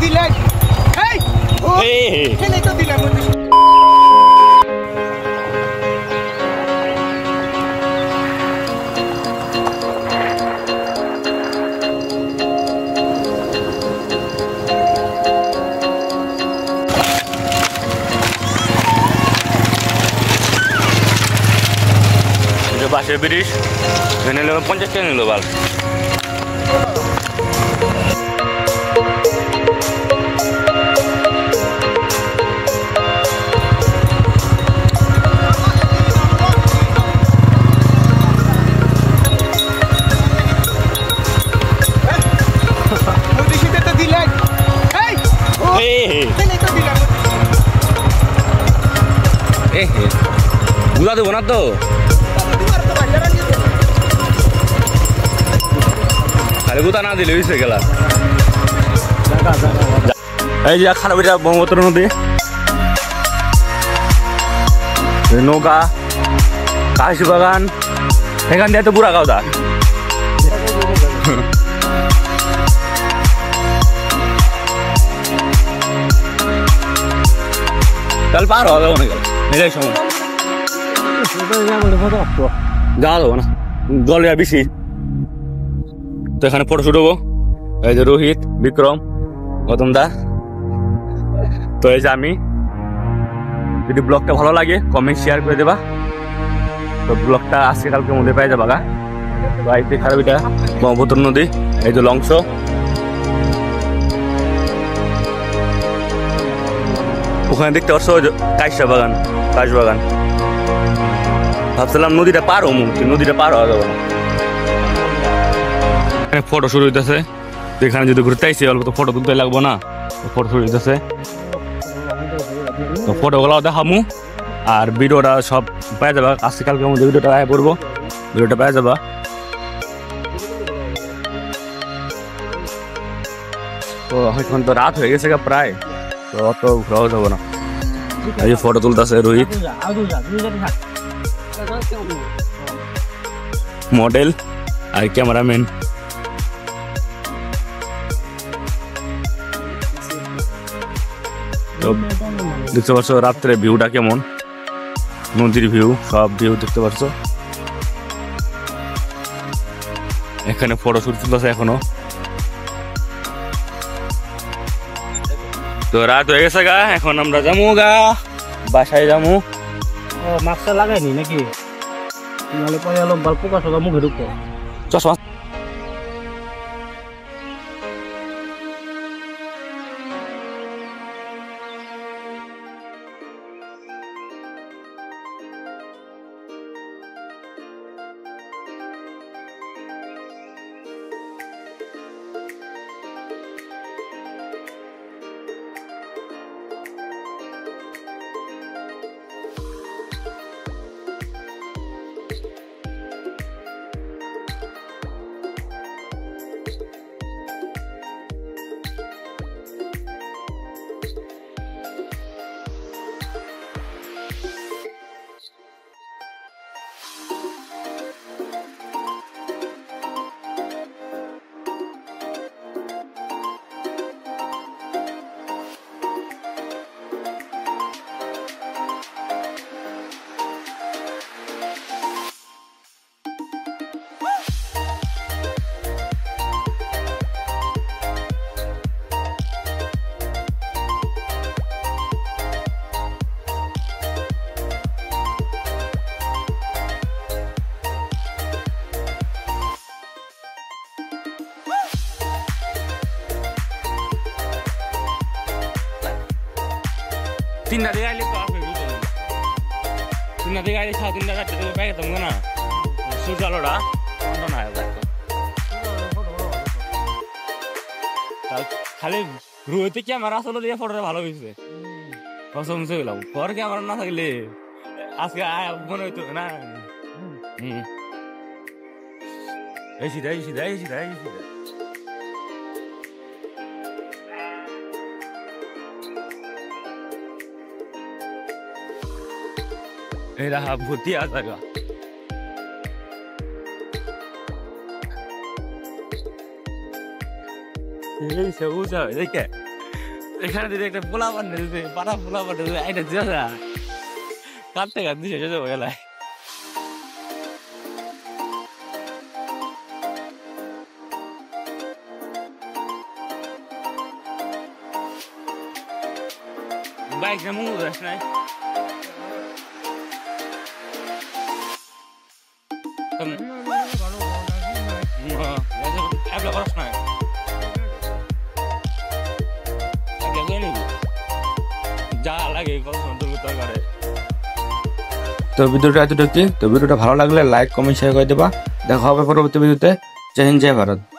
দিলেন খেলে তো দিলাম বাসের ব্রিজ এখানে 50 টাকা নিল বাল বুঝা দেবো না তো আরে বুঝা না দিলে হয়েছে গেলা এই যে খারাপ এটা ব্রহ্মপুত্র নদী নৌকা কাশি বাগান এখান দিয়ে তো বুড়া গাওদা তাহলে পার হবে অনেক এটাই সময় যাওয়া দেবো না জল বেশি তো এখানে ফটো শুট হবো এই যে রোহিত বিক্রম গৌতম দা তো এই যে আমি যদি ব্লগটা ভালো লাগে কমেন্ট শেয়ার করে দেবা তো ব্লগটা আজকে কালকের মধ্যে পেয়ে যাবা গা তো আইতে খারাপ এটা ব্রহ্মপুত্র নদী এই যে লংস ওখানে দেখতে পাচ্ছ কাশ বাগান ভাবছিলাম নদীটা পার হবো নদীটা পার হওয়া যাবে না এখানে ফটো শুরু হইতেছে এখানে যদি ঘুরতে আইসি অল্প তো ফটো তুলতে লাগবো না ফটো শুরু হইতেছে তো ফটোগুলো দেখামু আর ভিডিওটা সব পেয়ে যাবা আজকে কালকের মধ্যে ভিডিওটা আয় পড়বো ভিডিওটা পেয়ে যাবা তো এখন তো রাত হয়ে গেছে প্রায় তো অত ঘোরাও যাবো না এই যে ফটো তুলতেছে রোহিত মডেল আর ক্যামেরাম্যান তো দেখতে পাচ্ছ রাত্রে ভিউটা কেমন নদীর ভিউ সব ভিউ দেখতে পাচ্ছ এখানে ফটো শুট তুলতেছে এখনো তো রাত হয়ে গেছে গা এখন আমরা যাবো গা বাসায় যাবো মাস্ক লাগাইনি নাকি নাহলে পরে আলো গল্প কাছে মুখে ঢুকতো চশমা তিনটা দিকে আইলে তো আসবে বুঝলি তিনটা দিকে আইলে সাড়ে তিনটা চারটে দিকে পেয়ে যেতাম না সূর্য আলোটা কোনটা না খালি রুইতে ক্যামেরা আসলে দিয়ে ফটোটা ভালো হয়েছে কসম সে গেলাম পর ক্যামেরা না থাকলে আজকে মনে হইতো না এই সিধা এই সিধা এই সিধা এই সিধা এই রাহা ভূতি আ জায়গা এই সবুজ দেখে এখানে দিদি একটা পোলা বান্ডে দিতে পাড়া পোলা বান্ডে দিতে এটা যা কাটতে কাটতে শেষ হয়ে গেল বাইক না মুখ যাস নাই একলা করাস নাই যা লাগে তো ভিডিওটা এতটুকু তো ভিডিওটা ভালো লাগলে লাইক কমেন্ট শেয়ার করে দেবা দেখা হবে পরবর্তী ভিডিওতে জয় হিন্দ জয় ভারত